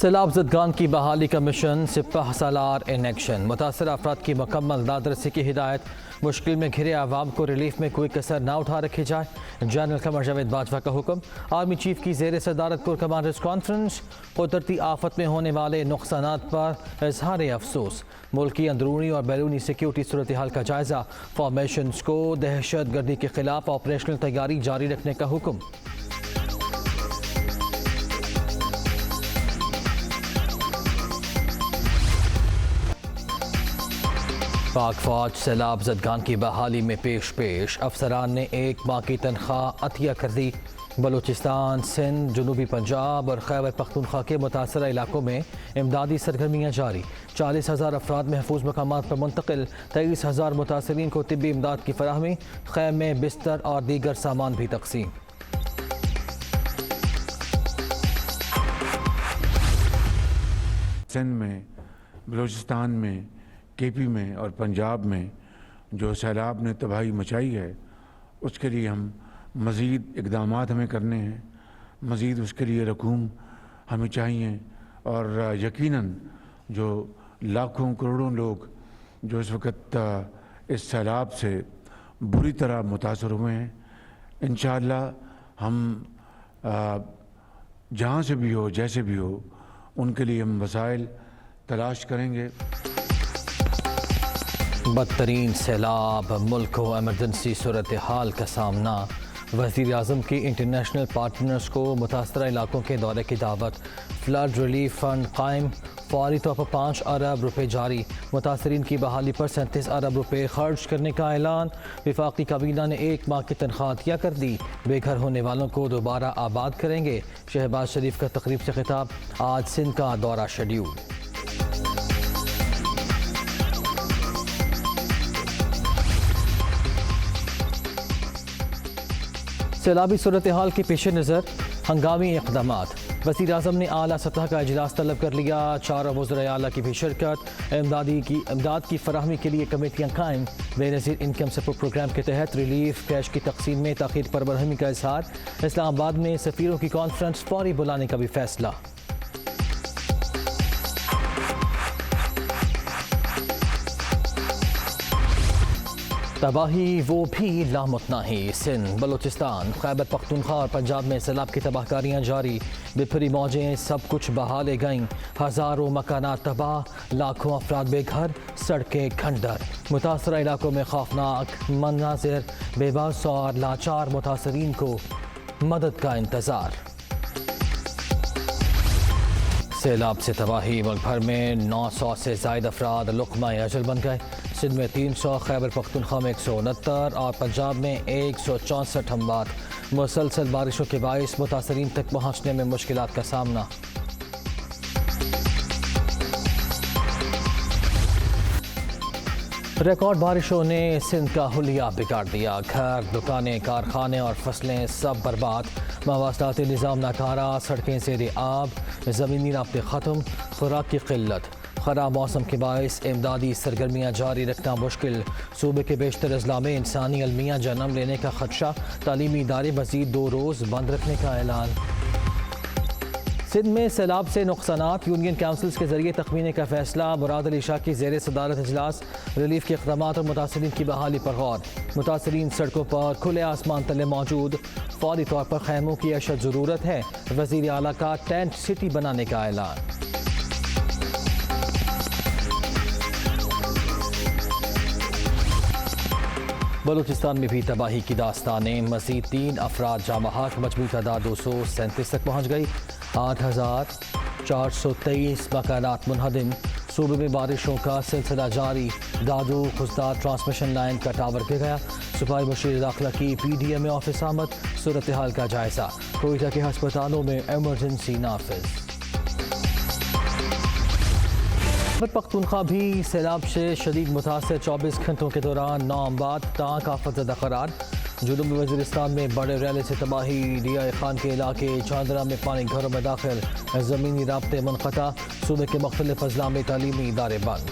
سیلاب زدگان کی بحالی کا مشن سپہ سالار ان ایکشن، متاثرہ افراد کی مکمل دادرسی کی ہدایت، مشکل میں گھرے عوام کو ریلیف میں کوئی کسر نہ اٹھا رکھی جائے، جنرل قمر جاوید باجوہ کا حکم۔ آرمی چیف کی زیر صدارت کور کمانڈرز کانفرنس، قدرتی آفت میں ہونے والے نقصانات پر اظہار افسوس، ملک کی اندرونی اور بیرونی سیکیورٹی صورتحال کا جائزہ، فارمیشنز کو دہشت گردی کے خلاف آپریشنل تیاری جاری رکھنے کا حکم۔ پاک فوج سیلاب زدگان کی بحالی میں پیش افسران نے 1 ماہ کی تنخواہ عطیہ کر دی۔ بلوچستان، سندھ، جنوبی پنجاب اور خیبر پختونخوا کے متاثرہ علاقوں میں امدادی سرگرمیاں جاری، 40,000 افراد محفوظ مقامات پر منتقل، 23,000 متاثرین کو طبی امداد کی فراہمی، خیمے، بستر اور دیگر سامان بھی تقسیم۔ سندھ میں، بلوچستان میں، کے پی میں اور پنجاب میں جو سیلاب نے تباہی مچائی ہے، اس کے لیے ہم مزید اقدامات ہمیں کرنے ہیں، مزید اس کے لیے رقوم ہمیں چاہیے، اور یقیناً جو لاکھوں کروڑوں لوگ جو اس وقت اس سیلاب سے بری طرح متاثر ہوئے ہیں، انشاءاللہ ہم جہاں سے بھی ہو، جیسے بھی ہو، ان کے لیے ہم وسائل تلاش کریں گے۔ بدترین سیلاب، ملک کو ایمرجنسی صورتحال کا سامنا، وزیر اعظم کی انٹرنیشنل پارٹنرز کو متاثرہ علاقوں کے دورے کی دعوت، فلڈ ریلیف فنڈ قائم، فوری طور پر 5 ارب روپے جاری، متاثرین کی بحالی پر 37 ارب روپے خرچ کرنے کا اعلان، وفاقی کابینہ نے 1 ماہ کی تنخواہ عطیہ کر دی، بے گھر ہونے والوں کو دوبارہ آباد کریں گے۔ شہباز شریف کا تقریب سے خطاب، آج سندھ کا دورہ شیڈیول۔ سیلابی صورتحال کے پیش نظر ہنگامی اقدامات، وزیر اعظم نے اعلیٰ سطح کا اجلاس طلب کر لیا، 4 وزرائے اعلیٰ کی بھی شرکت، امداد کی فراہمی کے لیے کمیٹیاں قائم، بے نظیر انکم سپورٹ پروگرام کے تحت ریلیف کیش کی تقسیم میں تاخیر پر برہمی کا اظہار، اسلام آباد میں سفیروں کی کانفرنس فوری بلانے کا بھی فیصلہ۔ تباہی وہ بھی لامتناہی، سندھ، بلوچستان، خیبر پختونخوا اور پنجاب میں سیلاب کی تباہ کاریاں جاری، بپھری موجیں سب کچھ بہا لے گئیں، ہزاروں مکانات تباہ، لاکھوں افراد بے گھر، سڑکیں کھنڈر، متاثرہ علاقوں میں خوفناک مناظر، بے بس اور لاچار متاثرین کو مدد کا انتظار۔ سیلاب سے تباہی، ملک بھر میں 900 سے زائد افراد لقمہ اجل بن گئے، سندھ میں 300، خیبر پختونخوا میں 169 اور پنجاب میں 164 اموات، مسلسل بارشوں کے باعث متاثرین تک پہنچنے میں مشکلات کا سامنا۔ ریکارڈ بارشوں نے سندھ کا حلیہ بگاڑ دیا، گھر، دکانیں، کارخانے اور فصلیں سب برباد، مواصلاتی نظام ناکارہ، سڑکیں زیر آب، زمینی رابطے ختم، خوراک کی قلت، خراب موسم کے باعث امدادی سرگرمیاں جاری رکھنا مشکل، صوبے کے بیشتر اضلاع میں انسانی المیہ جنم لینے کا خدشہ، تعلیمی ادارے مزید 2 روز بند رکھنے کا اعلان۔ سندھ میں سیلاب سے نقصانات، یونین کونسلز کے ذریعے تخمینے کا فیصلہ، مراد علی شاہ کی زیر صدارت اجلاس، ریلیف کے اقدامات اور متاثرین کی بحالی پر غور، متاثرین سڑکوں پر کھلے آسمان تلے موجود، فوری طور پر خیموں کی اشد ضرورت ہے، وزیر اعلیٰ کا ٹینٹ سٹی بنانے کا اعلان۔ بلوچستان میں بھی تباہی کی داستانیں، مزید 3 افراد جاں بحق، مجموعی تعداد 237 تک پہنچ گئی، 8,423 مکانات منہدم، صوبے میں بارشوں کا سلسلہ جاری، دادو خزدار ٹرانسمیشن لائن کا ٹاور گر گیا، صوبائی مشیر داخلہ کی PDM میں آفس آمد، صورتحال کا جائزہ، کوئٹہ کے ہسپتالوں میں ایمرجنسی نافذ۔ خیبر پختونخوا بھی سیلاب سے شدید متاثر، 24 گھنٹوں کے دوران 9 اموات تاک آفت زدہ قرار، جنوبی وزیرستان میں بڑے ریلے سے تباہی، ڈیا خان کے علاقے چاندرہ میں پانی گھروں میں داخل، زمینی رابطے منقطع، صوبے کے مختلف اضلاع میں تعلیمی ادارے بند۔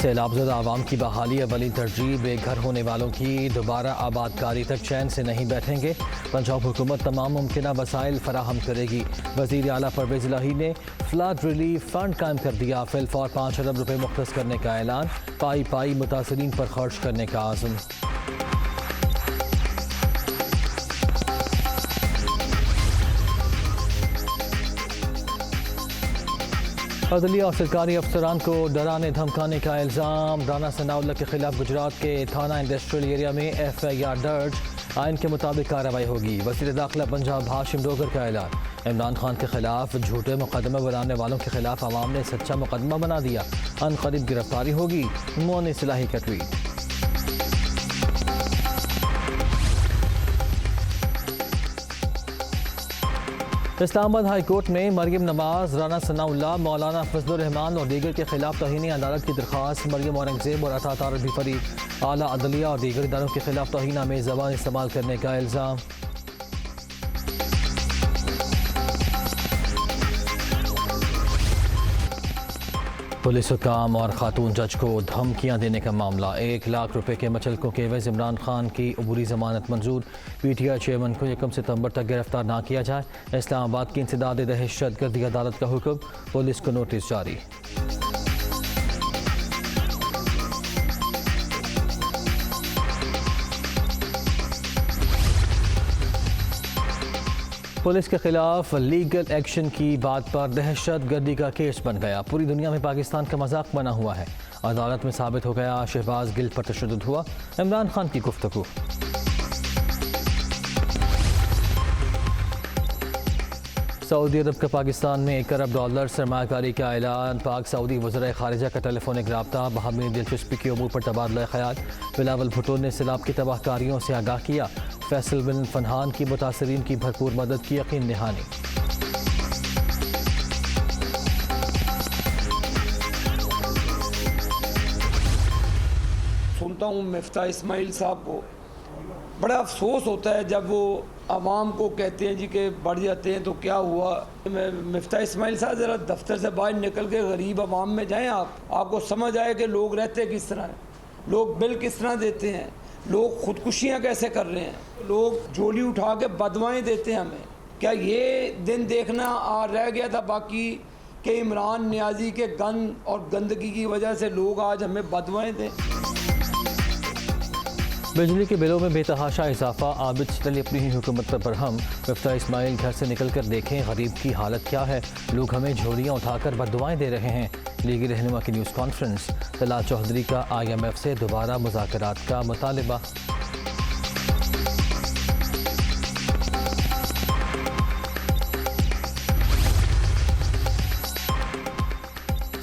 سیلاب زدہ عوام کی بحالی اولین ترجیح، بے گھر ہونے والوں کی دوبارہ آباد کاری تک چین سے نہیں بیٹھیں گے۔ پنجاب حکومت تمام ممکنہ وسائل فراہم کرے گی۔ وزیر اعلیٰ پرویز الہی نے فلڈ ریلیف فنڈ قائم کر دیا، فی الفور 5 ارب روپے مختص کرنے کا اعلان، پائی پائی متاثرین پر خرچ کرنے کا عزم۔ عدلیہ اور سرکاری افسران کو ڈرانے دھمکانے کا الزام، رانا ثناء اللہ کے خلاف گجرات کے تھانہ انڈسٹریل ایریا میں FIR درج، آئین کے مطابق کارروائی ہوگی۔ وزیر داخلہ پنجاب ہاشم ڈوگر کا اعلان، عمران خان کے خلاف جھوٹے مقدمے بنانے والوں کے خلاف عوام نے سچا مقدمہ بنا دیا، عنقریب گرفتاری ہوگی، مونس الہی کا ٹویٹ۔ اسلام آباد ہائی کورٹ میں مریم نواز، رانا ثناء اللہ، مولانا فضل الرحمان اور دیگر کے خلاف توہین عدالت کی درخواست، مریم اورنگزیب اور عطا طارق بھی فریق، اعلیٰ عدلیہ اور دیگر اداروں کے خلاف توہین آمیز زبان استعمال کرنے کا الزام۔ پولیس حکام اور خاتون جج کو دھمکیاں دینے کا معاملہ، 1 لاکھ روپے کے مچلکوں کے عوض عمران خان کی عبوری ضمانت منظور، PTI چیئرمین کو 1 ستمبر تک گرفتار نہ کیا جائے، اسلام آباد کی انسداد دہشت گردی عدالت کا حکم، پولیس کو نوٹس جاری۔ پولیس کے خلاف لیگل ایکشن کی بات پر دہشت گردی کا کیس بن گیا، پوری دنیا میں پاکستان کا مذاق بنا ہوا ہے، عدالت میں ثابت ہو گیا شہباز گل پر تشدد ہوا، عمران خان کی گفتگو۔ سعودی عرب کا پاکستان میں $1 ارب سرمایہ کاری کا اعلان، پاک سعودی وزرائے خارجہ کا ٹیلیفونک رابطہ، باہمی دلچسپی کے امور پر تبادلہ خیال، بلاول بھٹو نے سیلاب کی تباہ کاریوں سے آگاہ کیا، فیصل بن فنہان کی متاثرین کی بھرپور مدد کی یقین دہانی۔ سنتا ہوں مفتاح اسماعیل صاحب کو، بڑا افسوس ہوتا ہے جب وہ عوام کو کہتے ہیں جی کہ بڑھ جاتے ہیں تو کیا ہوا۔ مفتاح اسماعیل صاحب ذرا دفتر سے باہر نکل کے غریب عوام میں جائیں، آپ کو سمجھ آئے کہ لوگ رہتے کس طرح ہیں، لوگ بل کس طرح دیتے ہیں، لوگ خودکشیاں کیسے کر رہے ہیں، لوگ جھولی اٹھا کے بدوائیں دیتے ہیں ہمیں۔ کیا یہ دن دیکھنا رہ گیا تھا باقی کہ عمران نیازی کے گند اور گندگی کی وجہ سے لوگ آج ہمیں بدوائیں دیں؟ بجلی کے بلوں میں بے تحاشا اضافہ، عابد چلی اپنی ہی حکومت پر برہم، مفتاح اسماعیل گھر سے نکل کر دیکھیں غریب کی حالت کیا ہے، لوگ ہمیں جھولیاں اٹھا کر بددعائیں دے رہے ہیں۔ لیگی رہنما کی نیوز کانفرنس، طلعت چودھری کا IMF سے دوبارہ مذاکرات کا مطالبہ۔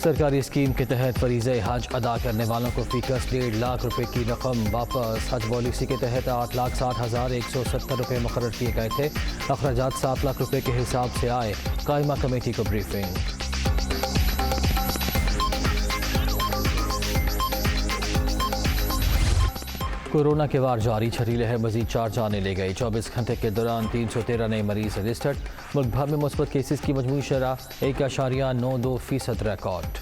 سرکاری اسکیم کے تحت فریضہ حج ادا کرنے والوں کو فی کس 1.5 لاکھ روپے کی رقم واپس، حج پالیسی کے تحت 8,60,170 روپے مقرر کیے گئے تھے، اخراجات 7 لاکھ روپے کے حساب سے آئے، قائمہ کمیٹی کو بریفنگ۔ کورونا کے وار جاری، چھٹی لہر مزید 4 جانیں لے گئی، 24 گھنٹے کے دوران 313 نئے مریض رجسٹرڈ، ملک بھر میں مثبت کیسز کی مجموعی شرح 1.92% ریکارڈ۔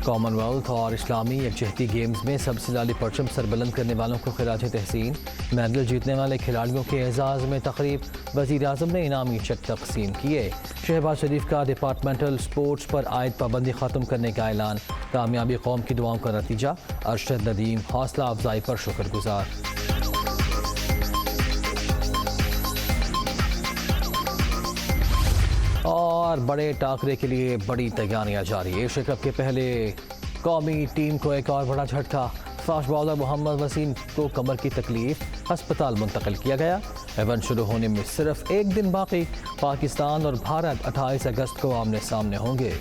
کامن ویلتھ اور اسلامی یکجہتی گیمز میں سب سے لالی پرچم سربلند کرنے والوں کو خراج تحسین، میڈل جیتنے والے کھلاڑیوں کے اعزاز میں تقریب، وزیر اعظم نے انعامی چیک تقسیم کیے، شہباز شریف کا ڈپارٹمنٹل سپورٹس پر عائد پابندی ختم کرنے کا اعلان، کامیابی قوم کی دعاؤں کا نتیجہ، ارشد ندیم حوصلہ افزائی پر شکر گزار۔ اور بڑے ٹاکرے کے لیے بڑی تیاریاں جاری، ایشیا کپ کے پہلے قومی ٹیم کو ایک اور بڑا جھٹکا، فاسٹ بالر محمد وسیم کو کمر کی تکلیف، ہسپتال منتقل کیا گیا، ایونٹ شروع ہونے میں صرف 1 دن باقی، پاکستان اور بھارت 28 اگست کو آمنے سامنے ہوں گے۔